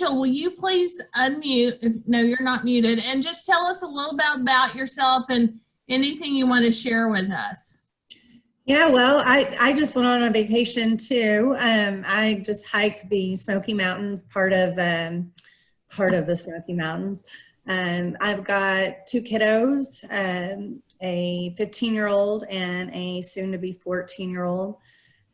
Rachel, will you please unmute? No, you're not muted. And just tell us a little bit about yourself and anything you want to share with us. Yeah, well, I just went on a vacation too. I just hiked the Smoky Mountains, part of the Smoky Mountains. I've got 2 kiddos, a 15-year-old and a soon-to-be 14-year-old.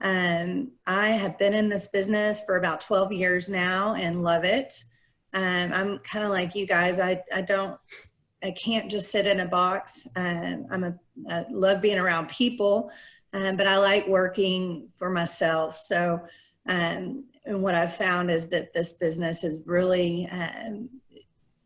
I have been in this business for about 12 years now and love it. I'm kind of like you guys. I can't just sit in a box. I love being around people, but I like working for myself. So, and what I've found is that this business has really,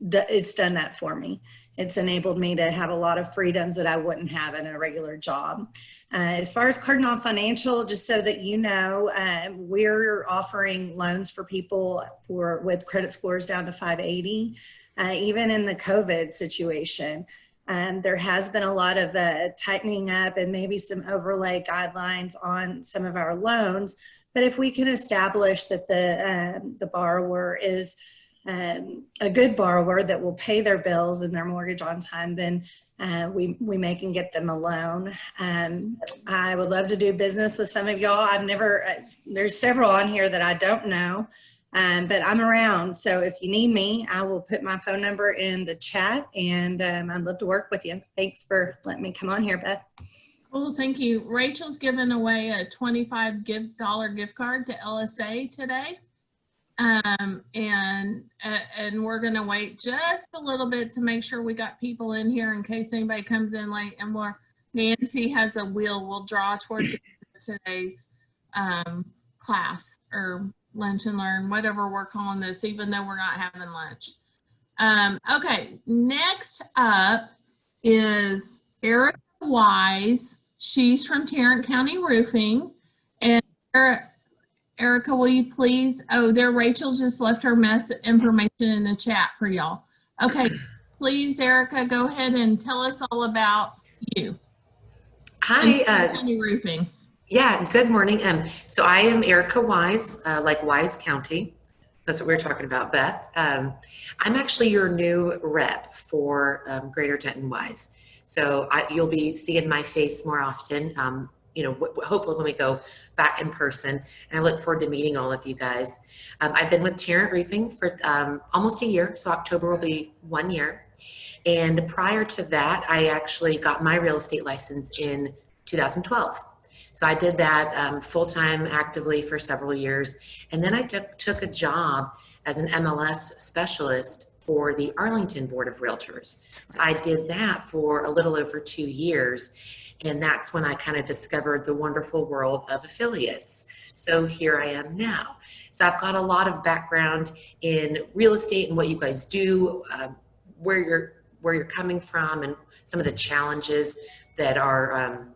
it's done that for me. It's enabled me to have a lot of freedoms that I wouldn't have in a regular job. As far as Cardinal Financial, just so that you know, we're offering loans for people with credit scores down to 580. Even in the COVID situation, there has been a lot of tightening up and maybe some overlay guidelines on some of our loans. But if we can establish that the borrower is a good borrower that will pay their bills and their mortgage on time, then we make and get them a loan. I would love to do business with some of y'all. There's several on here that I don't know, but I'm around. So if you need me, I will put my phone number in the chat, and I'd love to work with you. Thanks for letting me come on here, Beth. Well, thank you. Rachel's giving away a $25 gift card to LSA today. And we're going to wait just a little bit to make sure we got people in here in case anybody comes in late. And Nancy has a wheel. We'll draw towards the end of today's class or lunch and learn, whatever we're calling this, even though we're not having lunch. Okay, next up is Erica Wise. She's from Tarrant County Roofing. And Erica, will you please? Oh, there, Rachel just left her information in the chat for y'all. Okay, please, Erica, go ahead and tell us all about you. Hi. County Roofing. Yeah, good morning. So I am Erica Wise, like Wise County. That's what we were talking about, Beth. I'm actually your new rep for Greater Denton Wise. So you'll be seeing my face more often. Hopefully when we go back in person, and I look forward to meeting all of you guys. I've been with Tarrant Roofing for almost a year, so October will be 1 year. And prior to that, I actually got my real estate license in 2012. So I did that full-time actively for several years. And then I took a job as an MLS specialist for the Arlington Board of Realtors. So I did that for a little over 2 years. And that's when I kind of discovered the wonderful world of affiliates. So here I am now. So I've got a lot of background in real estate and what you guys do, where you're coming from, and some of the challenges that are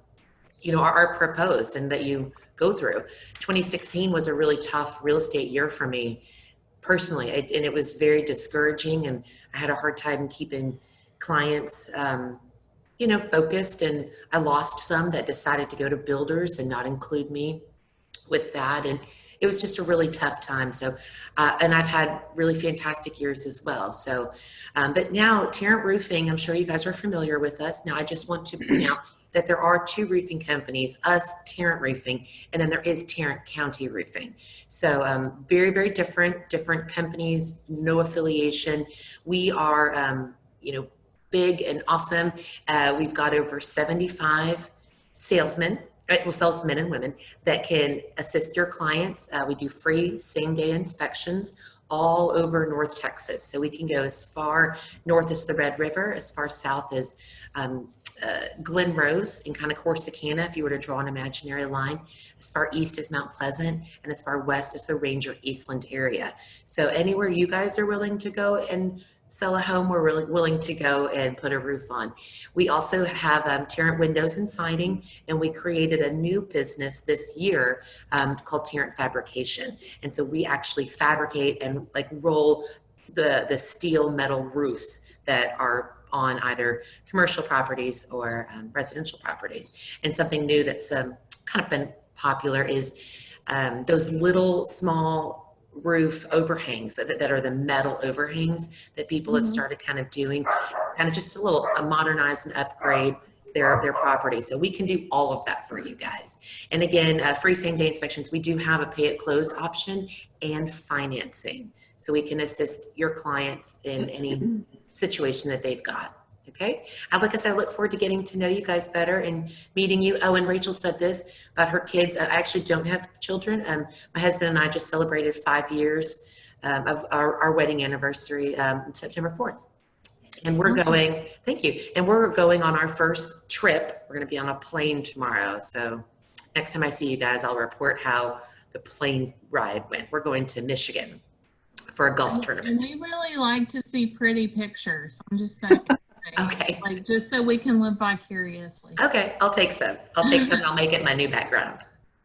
proposed and that you go through. 2016 was a really tough real estate year for me personally, and it was very discouraging, and I had a hard time keeping clients focused, and I lost some that decided to go to builders and not include me with that. And it was just a really tough time. So, and I've had really fantastic years as well. So, but now Tarrant Roofing, I'm sure you guys are familiar with us. Now I just want to point out that there are 2 roofing companies, us, Tarrant Roofing, and then there is Tarrant County Roofing. So very, very different companies, no affiliation. We are, big and awesome. We've got over 75 salesmen and women that can assist your clients. We do free same-day inspections all over North Texas. So we can go as far north as the Red River, as far south as Glen Rose and kind of Corsicana, if you were to draw an imaginary line, as far east as Mount Pleasant, and as far west as the Ranger Eastland area. So anywhere you guys are willing to go and sell a home, we're really willing to go and put a roof on. We also have Tarrant Windows and Siding, and we created a new business this year called Tarrant Fabrication. And so we actually fabricate and roll the steel metal roofs that are on either commercial properties or residential properties. And something new that's kind of been popular is those little small roof overhangs that are the metal overhangs that people have started kind of doing, kind of just a modernize and upgrade their property. So we can do all of that for you guys. And again, free same-day inspections. We do have a pay-at-close option and financing, so we can assist your clients in any situation that they've got. Okay. Like I said, I look forward to getting to know you guys better and meeting you. Oh, and Rachel said this about her kids. I actually don't have children. My husband and I just celebrated 5 years of our wedding anniversary, September 4th. And we're going, thank you. And we're going on our first trip. We're going to be on a plane tomorrow. So next time I see you guys, I'll report how the plane ride went. We're going to Michigan for a golf tournament. We really like to see pretty pictures. I'm just saying. Okay. Like, just so we can live vicariously. Okay, I'll take some. And I'll make it my new background.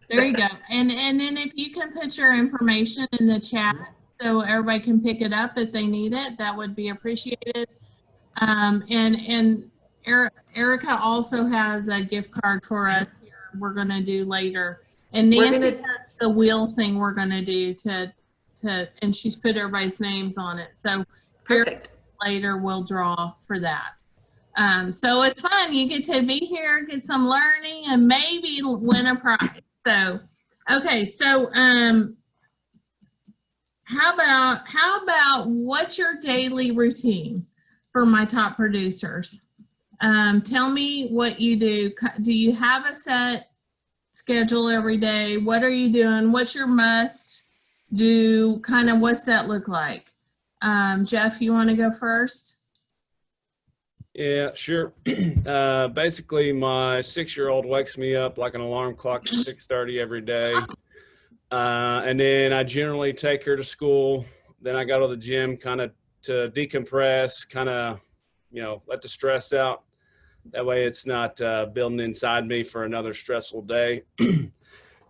There you go. And then if you can put your information in the chat so everybody can pick it up if they need it, that would be appreciated. And Erica also has a gift card for us here we're going to do later. And Nancy has the wheel thing we're going to do and she's put everybody's names on it. So perfect. Later we'll draw for that. So it's fun. You get to be here, get some learning, and maybe win a prize. So, okay. So, how about what's your daily routine for my top producers? Tell me what you do. Do you have a set schedule every day? What are you doing? What's your must do? Kind of what's that look like? Jeff, you want to go first? Yeah, sure. Basically, my 6-year-old wakes me up like an alarm clock at 6:30 every day. And then I generally take her to school. Then I go to the gym kind of to decompress, kind of, let the stress out. That way it's not building inside me for another stressful day.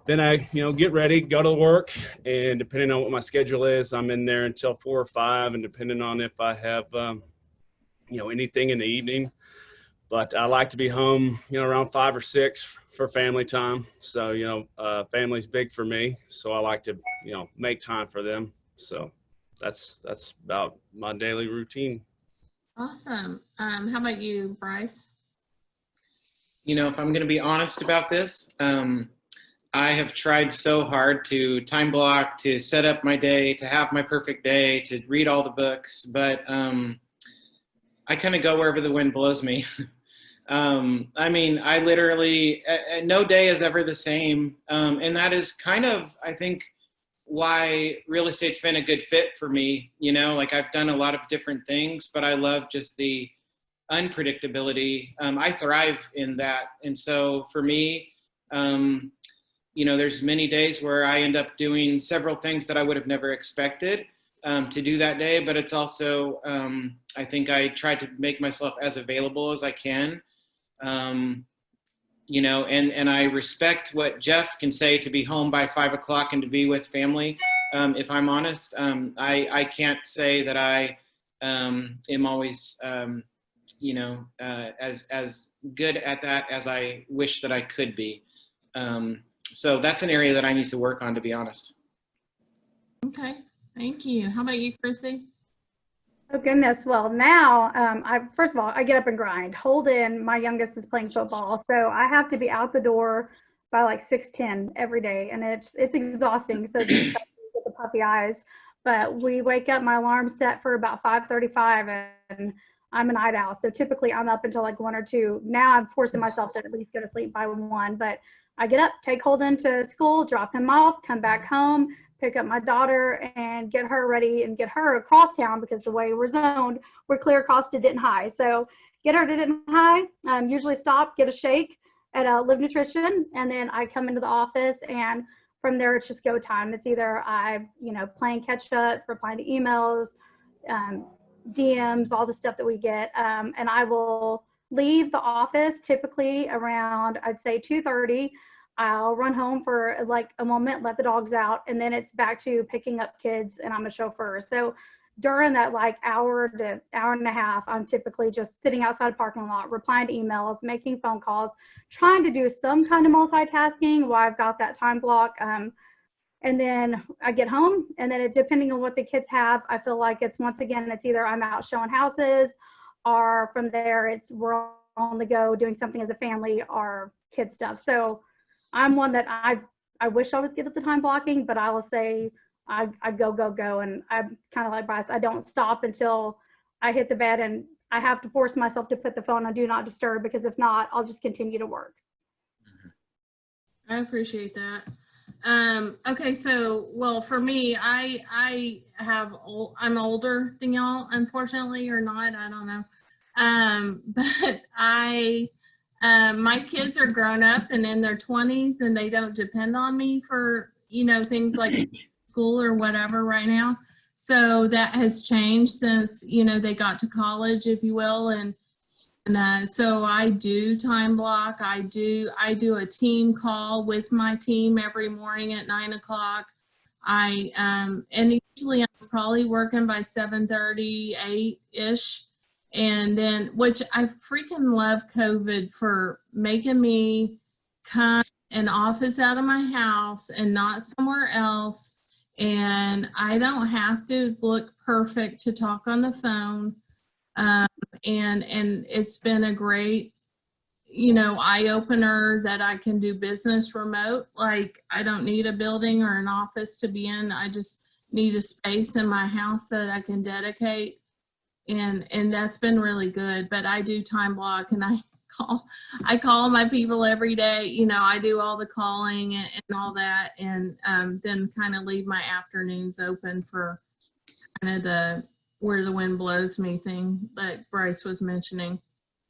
Then I, get ready, go to work, and depending on what my schedule is, I'm in there until 4 or 5, and depending on if I have, anything in the evening. But I like to be home, around 5 or 6 for family time. So, family's big for me, so I like to, make time for them. So that's about my daily routine. Awesome. How about you, Bryce? If I'm going to be honest about this, I have tried so hard to time block, to set up my day, to have my perfect day, to read all the books, but I kind of go wherever the wind blows me. I literally, no day is ever the same. And that is kind of, I think, why real estate's been a good fit for me. I've done a lot of different things, but I love just the unpredictability. I thrive in that. And so for me, there's many days where I end up doing several things that I would have never expected to do that day, but it's also, I think I try to make myself as available as I can, and I respect what Jeff can say to be home by 5 o'clock and to be with family. If I'm honest, I can't say that I am always, as good at that as I wish that I could be. So that's an area that I need to work on, to be honest. Okay, thank you. How about you, Chrissy? Oh goodness, well now, first of all, I get up and grind. Holden, my youngest, is playing football, so I have to be out the door by like 6:10 every day, and it's exhausting, so just with the puppy eyes. But we wake up, my alarm's set for about 5:35, and I'm a night owl, so typically I'm up until like 1 or 2. Now I'm forcing myself to at least go to sleep by 1, but I get up, take Holden to school, drop him off, come back home, pick up my daughter and get her ready and get her across town, because the way we're zoned, we're clear across to Denton High. So get her to Denton High, usually stop, get a shake at Live Nutrition, and then I come into the office, and from there it's just go time. It's either playing catch up, replying to emails, DMs, all the stuff that we get, and I will leave the office typically around, I'd say 2:30. I'll run home for like a moment, let the dogs out, and then it's back to picking up kids, and I'm a chauffeur. So during that like hour to hour and a half, I'm typically just sitting outside the parking lot, replying to emails, making phone calls, trying to do some kind of multitasking while I've got that time block. And then I get home, and then depending on what the kids have, I feel like it's, once again, it's either I'm out showing houses, or from there it's we're on the go doing something as a family or kid stuff. So I'm one that I wish I was good at the time blocking, but I will say I go, and I'm kind of like Bryce. I don't stop until I hit the bed, and I have to force myself to put the phone on do not disturb, because if not, I'll just continue to work. I appreciate that. Okay, so, well, for me, I'm older than y'all, unfortunately, or not, I don't know. But my kids are grown up and in their 20s, and they don't depend on me for, things like school or whatever right now. So that has changed since, they got to college, if you will. And so I do time block. I do a team call with my team every morning at 9 o'clock. And usually I'm probably working by 7:30, 8-ish. And then, which I freaking love COVID for making me come an office out of my house and not somewhere else. And I don't have to look perfect to talk on the phone. And it's been a great, eye opener that I can do business remote. Like, I don't need a building or an office to be in. I just need a space in my house that I can dedicate. And that's been really good. But I do time block, and I call my people every day. I do all the calling and all that, and then kind of leave my afternoons open for kind of the where the wind blows me thing that Bryce was mentioning.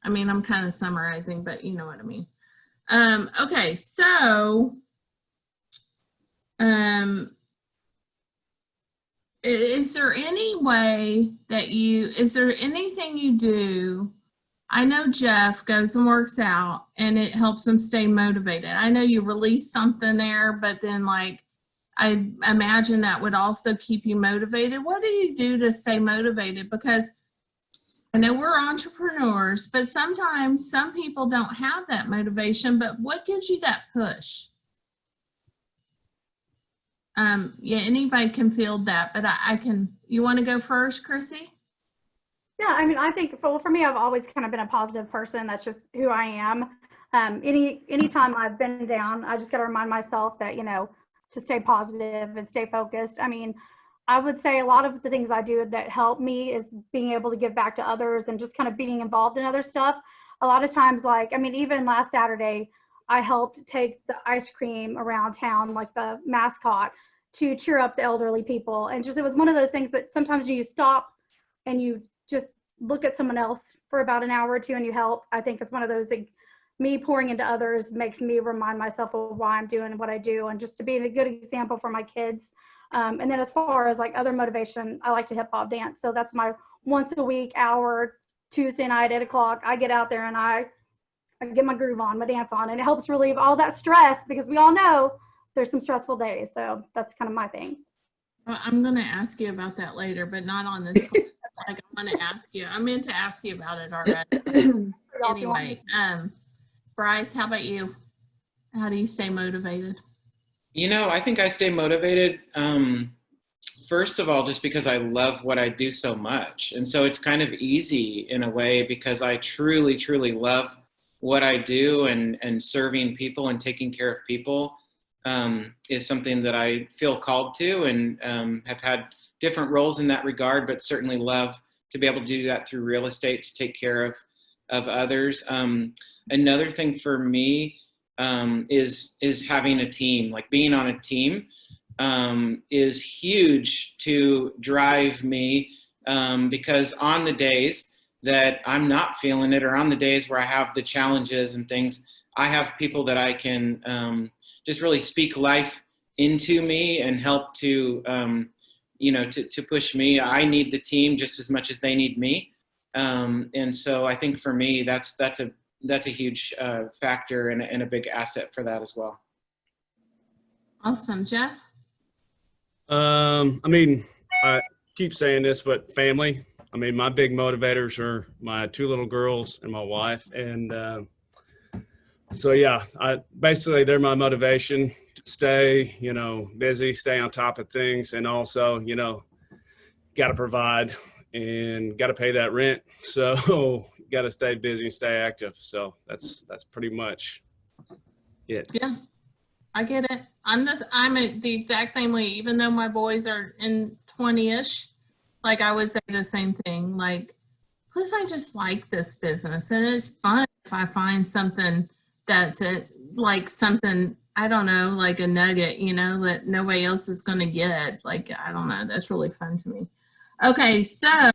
I mean, I'm kind of summarizing, but you know what I mean. Okay, so is there any way that is there anything you do? I know Jeff goes and works out, and it helps him stay motivated. I know you release something there, but then, like, I imagine that would also keep you motivated. What do you do to stay motivated? Because I know we're entrepreneurs, but sometimes some people don't have that motivation, but what gives you that push? Yeah, anybody can field that, but I can, you want to go first, Chrissy? Yeah, I mean, I think for me, I've always kind of been a positive person. That's just who I am. Anytime I've been down, I just got to remind myself that, to stay positive and stay focused. I mean, I would say a lot of the things I do that help me is being able to give back to others and just kind of being involved in other stuff. A lot of times, like, I mean, even last Saturday, I helped take the ice cream around town, like the mascot, to cheer up the elderly people. And just, it was one of those things that sometimes you stop and you just look at someone else for about an hour or two and you help. I think it's one of those that me pouring into others makes me remind myself of why I'm doing what I do, and just to be a good example for my kids. And then as far as like other motivation, I like to hip hop dance. So that's my once a week hour, Tuesday night, 8 o'clock, I get out there and I get my groove on, my dance on, and it helps relieve all that stress, because we all know there's some stressful days. So that's kind of my thing. Well, I'm going to ask you about that later, but not on this call. Like, I want to ask you, I meant to ask you about it already. Anyway, Bryce, how about you? How do you stay motivated? I think I stay motivated, first of all, just because I love what I do so much. And so it's kind of easy in a way, because I truly, truly love what I do, and serving people and taking care of people is something that I feel called to, and have had different roles in that regard, but certainly love to be able to do that through real estate, to take care of others. Another thing for me is having a team. Like, being on a team is huge to drive me, because on the days that I'm not feeling it, or on the days where I have the challenges and things, I have people that I can just really speak life into me and help to to push me. I need the team just as much as they need me, and so I think for me that's a huge factor and a big asset for that as well. Awesome. Jeff? I mean, I keep saying this, but family. I mean, my big motivators are my 2 little girls and my wife. And So yeah, basically they're my motivation to stay, busy, stay on top of things, and also, got to provide and got to pay that rent. So got to stay busy and stay active. So that's pretty much it. Yeah, I get it. I'm the exact same way. Even though my boys are in 20-ish, like I would say the same thing. Like, plus I just like this business, and it's fun if I find something that's like something, I don't know, like a nugget, that nobody else is going to get. Like, I don't know. That's really fun to me. Okay, so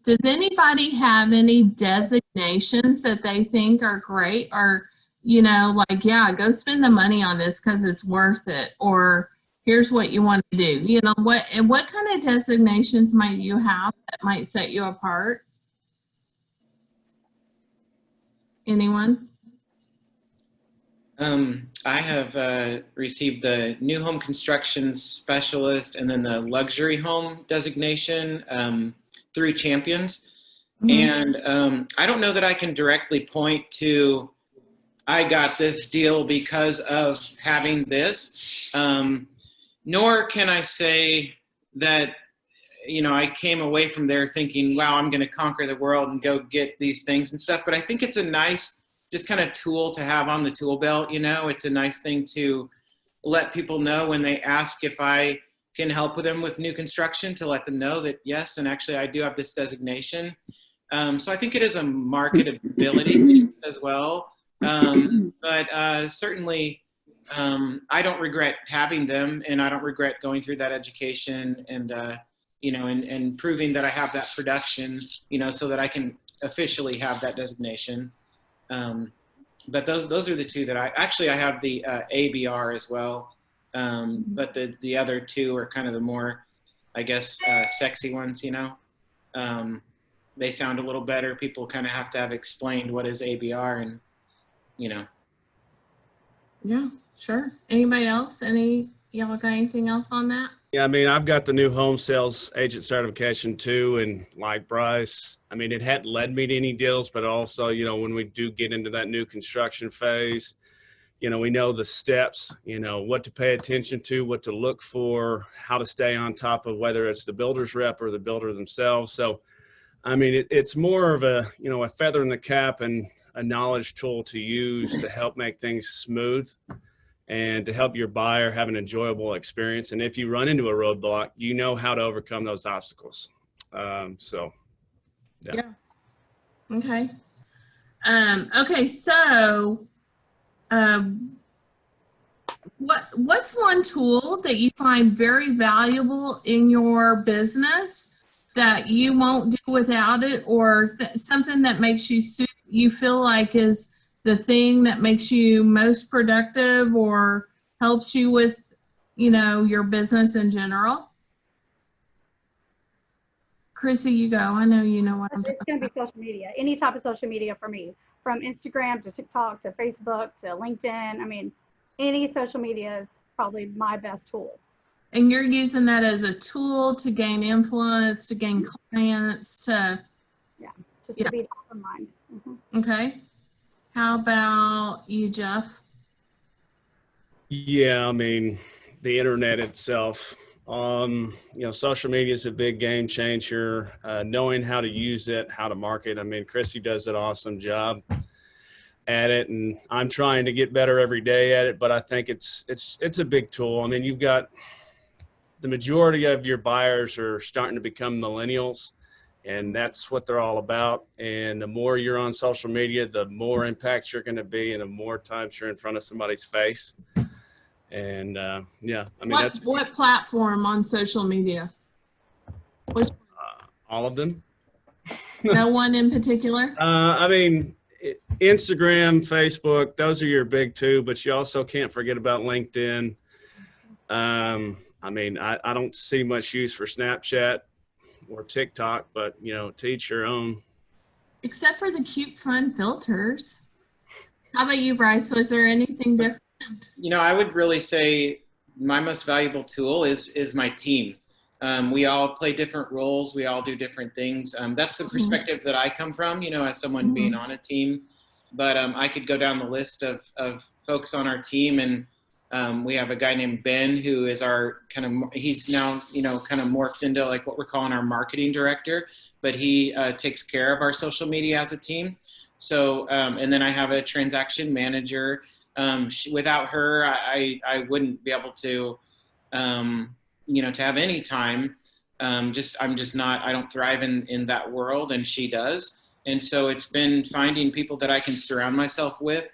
does anybody have any designations that they think are great, or, like, yeah, go spend the money on this because it's worth it, or here's what you want to do? What kind of designations might you have that might set you apart? Anyone? I have received the new home construction specialist and then the luxury home designation through Champions. Mm-hmm. And I don't know that I can directly point to, I got this deal because of having this, nor can I say that, I came away from there thinking, wow, I'm going to conquer the world and go get these things and stuff. But I think it's a nice just kind of tool to have on the tool belt. It's a nice thing to let people know when they ask if I can help with them with new construction, to let them know that yes, and actually I do have this designation. So I think it is a marketability as well. But certainly I don't regret having them, and I don't regret going through that education and and proving that I have that production, so that I can officially have that designation. But those are the two that I have the ABR as well. But the other two are kind of the more, I guess, sexy ones, they sound a little better. People kind of have to have explained what is ABR and, Yeah, sure. Anybody else? Y'all got anything else on that? Yeah, I've got the new home sales agent certification too. And like Bryce, it hadn't led me to any deals, but also, when we do get into that new construction phase, we know the steps, what to pay attention to, what to look for, how to stay on top of whether it's the builder's rep or the builder themselves. So, it's more of a, a feather in the cap and a knowledge tool to use to help make things smooth and to help your buyer have an enjoyable experience. And if you run into a roadblock, you know how to overcome those obstacles. Yeah. Okay. Okay. So, what's one tool that you find very valuable in your business that you won't do without it, or something that makes you feel like is the thing that makes you most productive or helps you with, your business in general? Chrissy, you go. I know you know what I'm talking about. It's going to be social media, any type of social media for me, from Instagram to TikTok to Facebook to LinkedIn. Any social media is probably my best tool. And you're using that as a tool to gain influence, to gain clients, to... To be top of mind. Mm-hmm. Okay. How about you, Jeff? Yeah, the internet itself, social media is a big game changer. Knowing how to use it, how to market. Chrissy does an awesome job at it, and I'm trying to get better every day at it, but I think it's a big tool. You've got the majority of your buyers are starting to become millennials, and that's what they're all about. And the more you're on social media, the more impact you're going to be, and the more times you're in front of somebody's face. And what platform on social media? All of them. No one in particular? Instagram, Facebook, those are your big two, but you also can't forget about LinkedIn. I don't see much use for Snapchat or TikTok, but to each your own. Except for the cute, fun filters. How about you, Bryce? Was there anything different? I would really say my most valuable tool is my team. We all play different roles. We all do different things. That's the perspective that I come from, as someone being on a team. but I could go down the list of folks on our team, and we have a guy named Ben who is our he's now, kind of morphed into like what we're calling our marketing director, but he takes care of our social media as a team. So, and then I have a transaction manager. Without her, I wouldn't be able to, to have any time. I'm just not, I don't thrive in that world, and she does. And so it's been finding people that I can surround myself with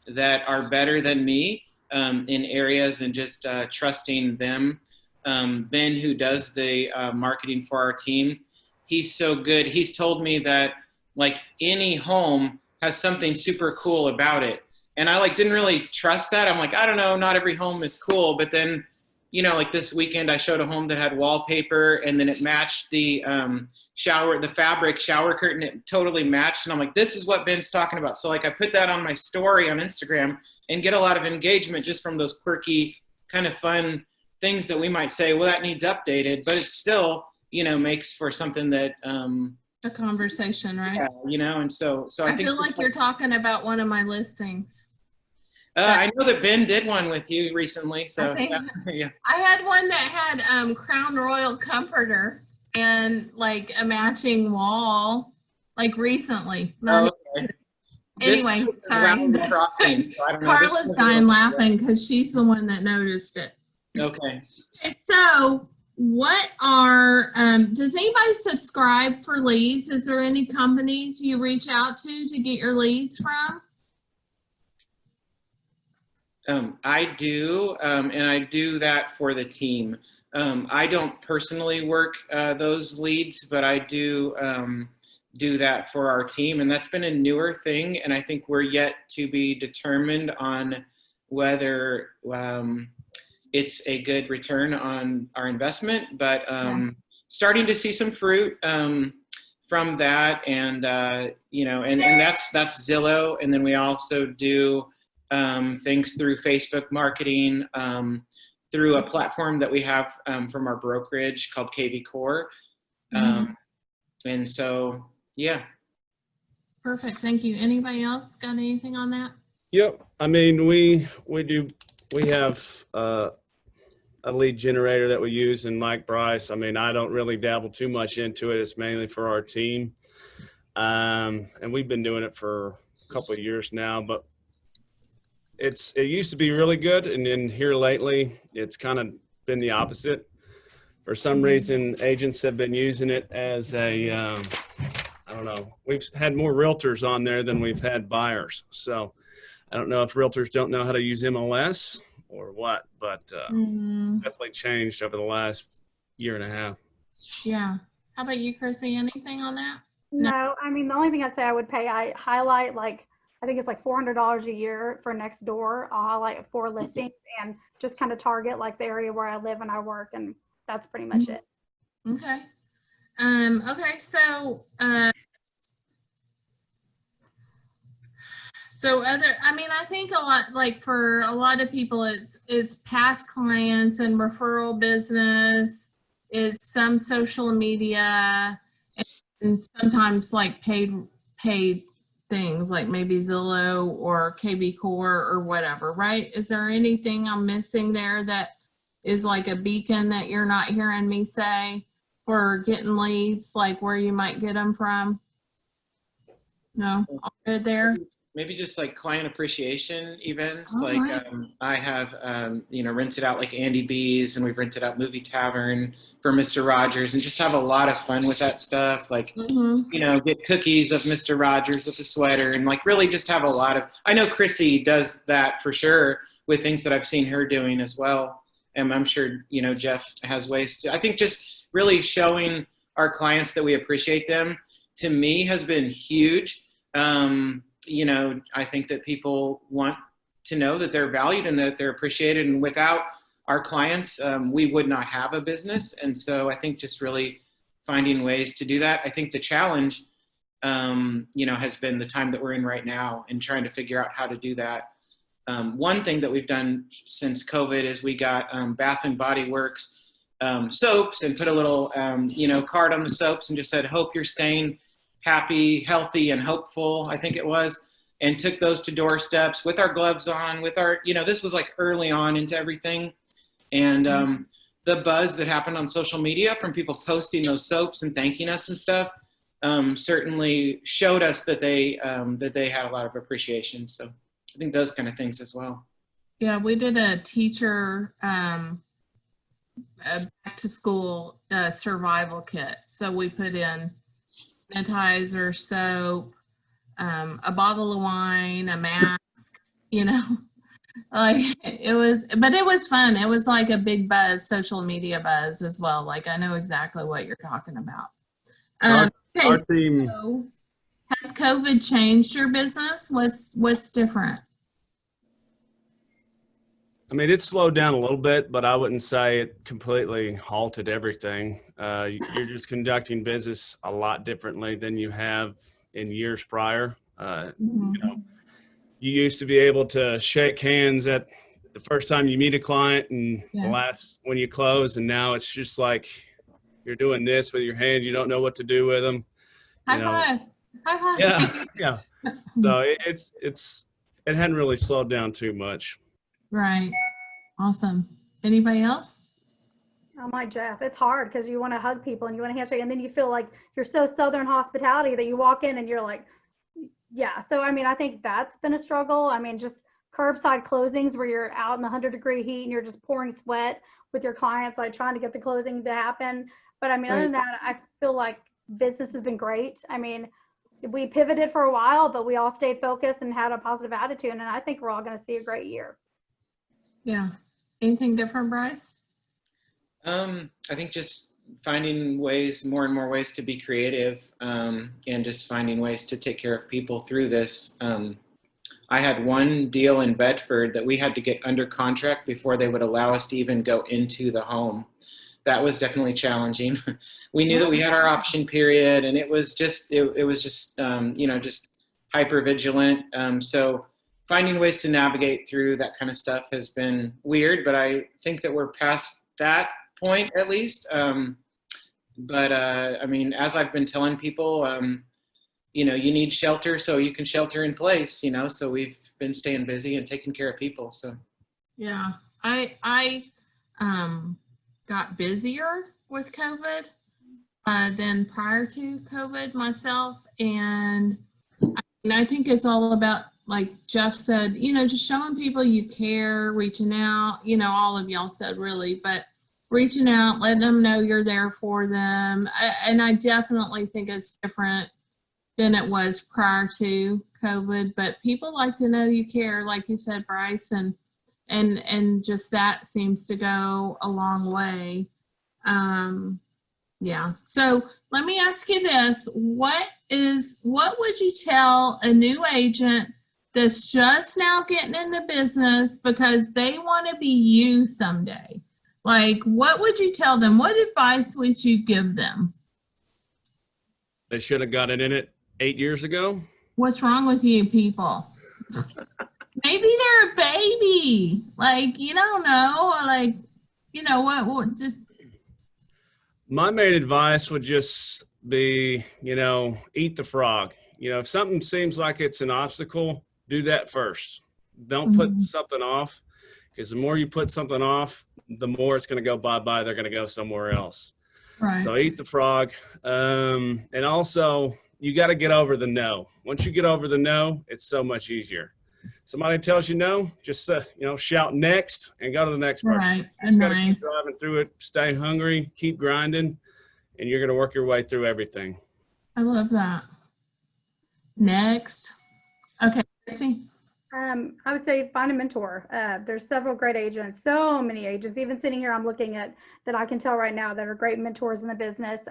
that are better than me in areas, and just trusting them. Ben, who does the marketing for our team, he's so good. He's told me that like any home has something super cool about it. And I didn't really trust that. I'm like, I don't know, not every home is cool. But then, like this weekend I showed a home that had wallpaper, and then it matched the the fabric shower curtain. It totally matched. And I'm like, this is what Ben's talking about. So I put that on my story on Instagram and get a lot of engagement just from those quirky kind of fun things that we might say, well, that needs updated, but it still, makes for something that, A conversation, right? Yeah, and so I think feel like you're talking about one of my listings. I know that Ben did one with you recently, so yeah. I had one that had Crown Royal comforter and like a matching wall, like recently. Okay. Anyway, sorry. Carla's dying laughing because she's the one that noticed it. Okay. So what are, does anybody subscribe for leads? Is there any companies you reach out to get your leads from? I do, and I do that for the team. I don't personally work those leads, but I do do that for our team, and that's been a newer thing, and I think we're yet to be determined on whether it's a good return on our investment, but starting to see some fruit from that, and and that's Zillow, and then we also do things through Facebook marketing, through a platform that we have from our brokerage called GDWCAR. And so, yeah. Perfect. Thank you. Anybody else got anything on that? Yep. I mean, we have a lead generator that we use in Mike Bryce. I mean, I don't really dabble too much into it. It's mainly for our team. And we've been doing it for a couple of years now, but it used to be really good. And then here lately, it's kind of been the opposite. For some reason, agents have been using it as a, I don't know, we've had more realtors on there than we've had buyers. So I don't know if realtors don't know how to use MLS or what, but it's definitely changed over the last year and a half. Yeah. How about you, Chrissy? Anything on that? No, I mean, the only thing I'd say I would pay, I highlight I think it's like $400 a year for next door. I'll highlight 4 listings and just kind of target the area where I live and I work, and that's pretty much it. Okay. Okay. So, I think a lot, for a lot of people, it's past clients and referral business. It's some social media, and sometimes paid things like maybe Zillow or GDWCAR or whatever, right? Is there anything I'm missing there that is like a beacon that you're not hearing me say for getting leads, like where you might get them from? No, all good there. Maybe just client appreciation events. Nice. I have, rented out Andy B's, and we've rented out Movie Tavern for Mr. Rogers, and just have a lot of fun with that stuff. Get cookies of Mr. Rogers with the sweater, and really just have a lot of, I know Chrissy does that for sure with things that I've seen her doing as well. And I'm sure, Jeff has ways to, I think just really showing our clients that we appreciate them, to me, has been huge. I think that people want to know that they're valued and that they're appreciated. And without our clients, we would not have a business. And so I think just really finding ways to do that. I think the challenge, has been the time that we're in right now and trying to figure out how to do that. One thing that we've done since COVID is we got Bath and Body Works soaps, and put a little, card on the soaps and just said, hope you're staying happy, healthy, and hopeful, I think it was. and took those to doorsteps with our gloves on, with our, this was like early on into everything. And the buzz that happened on social media from people posting those soaps and thanking us and stuff certainly showed us that they had a lot of appreciation. So I think those kind of things as well. Yeah, we did a teacher back to school survival kit. So we put in sanitizer, soap, a bottle of wine, a mask, like it was fun. It was like a big buzz, social media buzz as well. Like I know exactly what you're talking about. Our team. So has COVID changed your business? What's different? I mean, it's slowed down a little bit, but I wouldn't say it completely halted everything. You're just conducting business a lot differently than you have in years prior. You used to be able to shake hands at the first time you meet a client and the last when you close, and now it's just like you're doing this with your hands. You don't know what to do with them. High five. High five. Yeah. So it hadn't really slowed down too much. Right. Awesome. Anybody else? I'm like Jeff. It's hard because you want to hug people and you want to handshake, and then you feel like you're so Southern hospitality that you walk in and you're like, yeah. So, I mean, I think that's been a struggle. I mean, just curbside closings where you're out in the 100-degree heat and you're just pouring sweat with your clients, like trying to get the closing to happen. But I mean, other than that, I feel like business has been great. I mean, we pivoted for a while, but we all stayed focused and had a positive attitude. And I think we're all going to see a great year. Yeah. Anything different, Bryce? I think just finding more and more ways to be creative, and just finding ways to take care of people through this. I had one deal in Bedford that we had to get under contract before they would allow us to even go into the home. That was definitely challenging. We knew that we had our option period, and it was just just hyper vigilant. So finding ways to navigate through that kind of stuff has been weird, but I think that we're past that point at least. I mean, as I've been telling people, you need shelter so you can shelter in place, so we've been staying busy and taking care of people. So yeah, I got busier with COVID than prior to COVID myself, and I think it's all about, like Jeff said, just showing people you care, reaching out, all of y'all said really, but reaching out, letting them know you're there for them. And I definitely think it's different than it was prior to COVID, but people like to know you care, like you said, Bryce, and just that seems to go a long way. Yeah. So let me ask you this. What would you tell a new agent that's just now getting in the business because they want to be you someday? Like, what would you tell them? What advice would you give them? They should have gotten in it 8 years ago. What's wrong with you people? Maybe they're a baby. Like, you don't know. Like, what just. My main advice would just be, eat the frog. If something seems like it's an obstacle, do that first. Don't put something off, because the more you put something off, the more it's going to go bye-bye. They're going to go somewhere else. Right. So eat the frog. And also, you got to get over the no. Once you get over the no, it's so much easier. Somebody tells you no, just shout next and go to the next person. Right. You just got to keep driving through it. Stay hungry, keep grinding, and you're going to work your way through everything. I love that. Next. Okay, Chrissy. I would say find a mentor. There's several great agents, so many agents. Even sitting here, I'm looking at that I can tell right now that are great mentors in the business.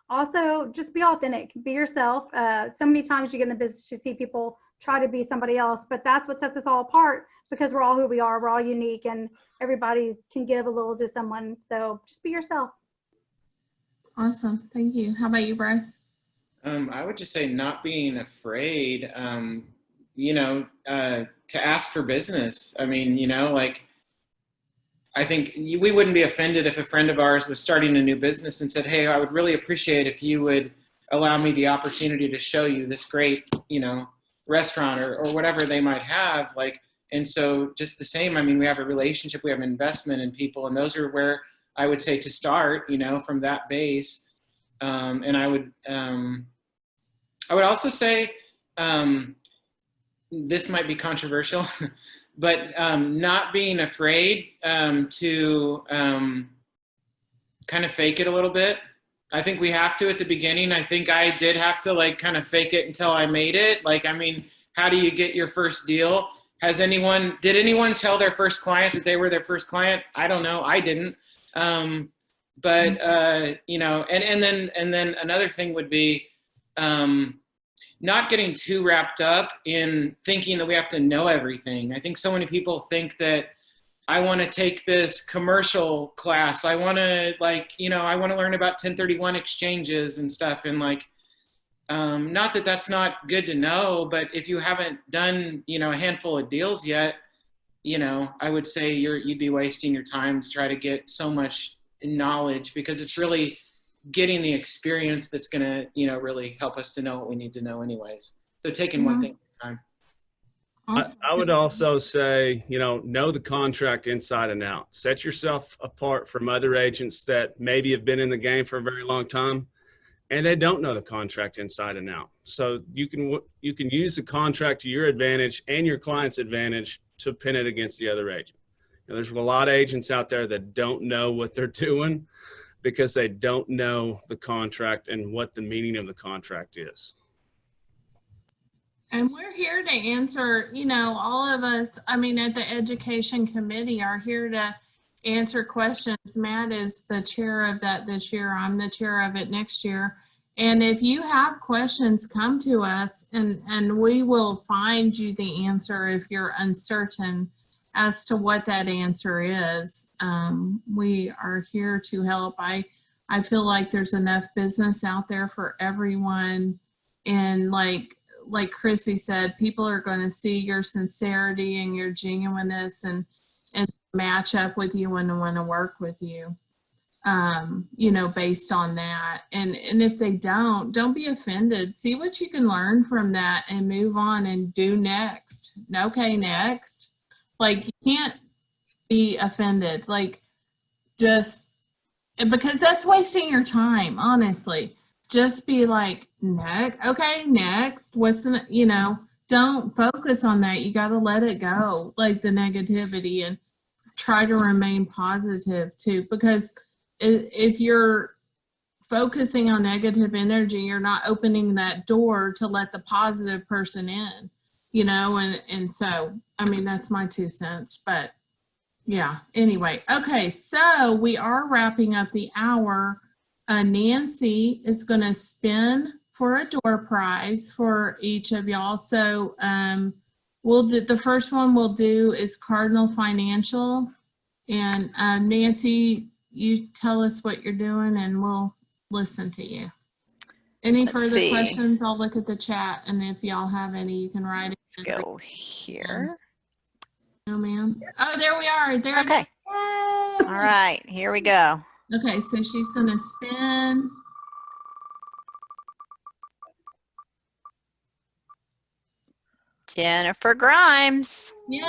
Also, just be authentic. Be yourself. So many times you get in the business, you see people try to be somebody else, but that's what sets us all apart, because we're all who we are. We're all unique, and everybody can give a little to someone. So just be yourself. Awesome. Thank you. How about you, Bryce? I would just say not being afraid, to ask for business. I mean, I think we wouldn't be offended if a friend of ours was starting a new business and said, hey, I would really appreciate if you would allow me the opportunity to show you this great restaurant or whatever they might have. Like, and so just the same, I mean, we have a relationship, we have investment in people, and those are where I would say to start, you know, from that base. And I would also say, this might be controversial, but not being afraid to kind of fake it a little bit. I think we have to at the beginning. I think I did have to like kind of fake it until I made it. Like, I mean, how do you get your first deal? Did anyone tell their first client that they were their first client? I don't know. I didn't. But you know, and then another thing would be not getting too wrapped up in thinking that we have to know everything. I think so many people think that I want to take this commercial class. I want to I want to learn about 1031 exchanges and stuff. And like, not that that's not good to know, but if you haven't done, you know, a handful of deals yet, you know, I would say you'd be wasting your time to try to get so much knowledge, because it's really getting the experience that's going to, you know, really help us to know what we need to know anyways. So taking one thing at a time. I would also say, you know the contract inside and out. Set yourself apart from other agents that maybe have been in the game for a very long time and they don't know the contract inside and out. So you can use the contract to your advantage and your client's advantage to pin it against the other agent. You know, there's a lot of agents out there that don't know what they're doing because they don't know the contract and what the meaning of the contract is. And we're here to answer, you know, all of us, I mean, at the education committee are here to answer questions. Matt is the chair of that this year. I'm the chair of it next year. And if you have questions, come to us and we will find you the answer if you're uncertain as to what that answer is. We are here to help. I feel like there's enough business out there for everyone. And like Chrissy said, people are going to see your sincerity and your genuineness and match up with you and want to work with you, you know, based on that. And if they don't be offended. See what you can learn from that and move on and do next. Okay, next. Like, you can't be offended. Like, just because that's wasting your time, honestly. Just be like, next. Okay, next. What's the, you know, don't focus on that. You got to let it go, like the negativity, and try to remain positive too. Because if you're focusing on negative energy, you're not opening that door to let the positive person in, you know, and so, I mean, that's my 2 cents, but yeah, anyway. Okay, so we are wrapping up the hour. Nancy is going to spin for a door prize for each of y'all. So we'll do, the first one we'll do is Cardinal Financial. And Nancy, you tell us what you're doing and we'll listen to you. Any further questions? I'll look at the chat, and if y'all have any, you can write it. Go here. No, ma'am. Oh, there we are. There. Okay. Yay! All right, here we go. Okay, so she's going to spin. Jennifer Grimes. Yay!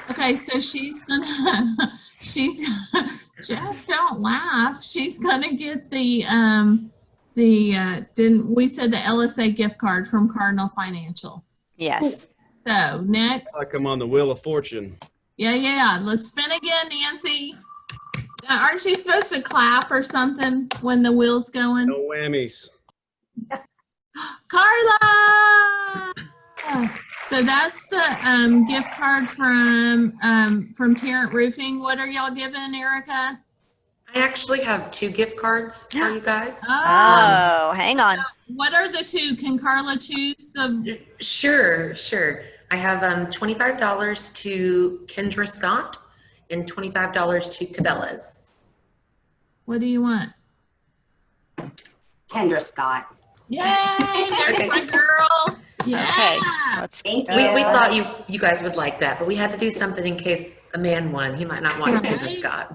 Okay, so she's gonna, Jeff, don't laugh. She's gonna get didn't we said the LSA gift card from Cardinal Financial. Yes. So next. Like I'm on the Wheel of Fortune. Yeah. Let's spin again, Nancy. Aren't you supposed to clap or something when the wheel's going? No whammies. Carla! So that's the gift card from Tarrant Roofing. What are y'all giving, Erica? I actually have 2 gift cards for you guys. Oh, hang on. What are the 2? Can Carla choose the? Sure. I have $25 to Kendra Scott and $25 to Cabela's. What do you want? Kendra Scott. Yay! There's my girl. Yeah. Okay, let's Thank go. We thought you guys would like that, but we had to do something in case a man won. He might not want Kendra Scott.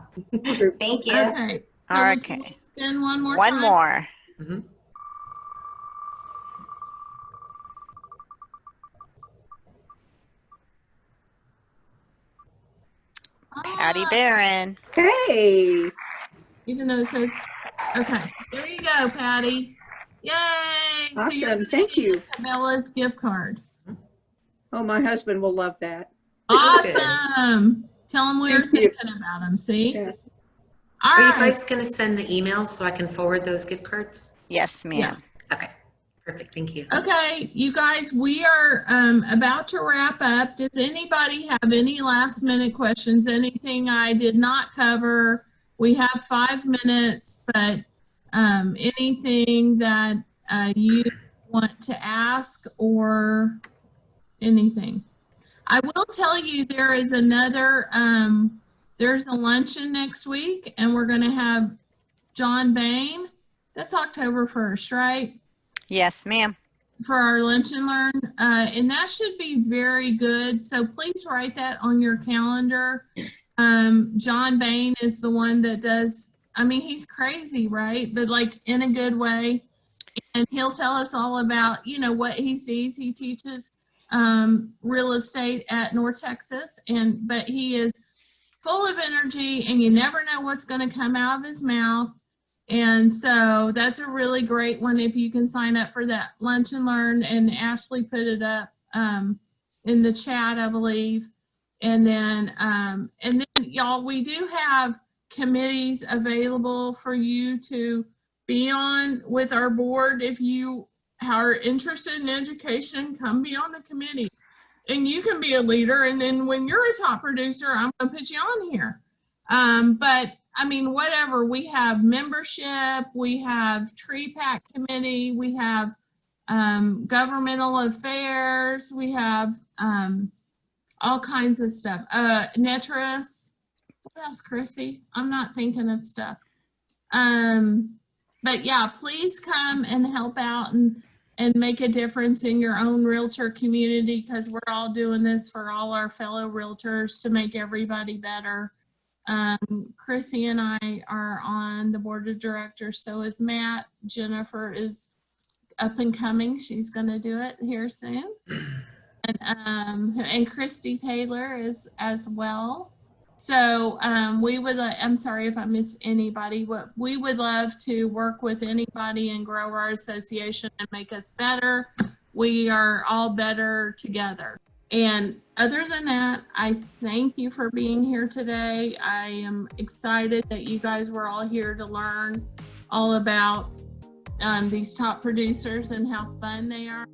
Thank you. Okay. So Okay. can we spin one more One time? more. Mhm. Patty Ah, Barron. Hey, even though it says, okay, there you go, Patty. Yay! So you're awesome. gonna Thank get you. Cabela's gift card. Oh, my husband will love that. Awesome. Tell him we were Thank you. thinking about him. See? Yeah. All Are you right. guys going to send the email so I can forward those gift cards? Yes, ma'am. Yeah. Okay, perfect. Thank you. Okay, you guys, we are about to wrap up. Does anybody have any last minute questions? Anything I did not cover? We have 5 minutes, but anything that you want to ask or anything? I will tell you there is another, there's a luncheon next week and we're going to have John Bain. That's October 1st, right? Yes, ma'am. For our lunch and learn, and that should be very good. So please write that on your calendar. John Bain is the one that does, I mean, he's crazy, right? But like in a good way. And he'll tell us all about, you know, what he sees. He teaches real estate at North Texas, but he is full of energy and you never know what's going to come out of his mouth. And so that's a really great one if you can sign up for that lunch and learn. And Ashley put it up in the chat, I believe. And then y'all, we do have committees available for you to be on with our board. If you are interested in education, come be on the committee. And you can be a leader. And then when you're a top producer, I'm going to put you on here. But I mean, whatever, we have membership, we have tree pack committee, we have governmental affairs, we have all kinds of stuff. Netris, what else, Chrissy? I'm not thinking of stuff. But yeah, please come and help out and make a difference in your own realtor community, because we're all doing this for all our fellow realtors to make everybody better. Chrissy and I are on the board of directors. So is Matt. Jennifer is up and coming. She's going to do it here soon. And Christy Taylor is as well. So we would, I'm sorry if I miss anybody, but we would love to work with anybody and grow our association and make us better. We are all better together. And other than that, I thank you for being here today. I am excited that you guys were all here to learn all about these top producers and how fun they are.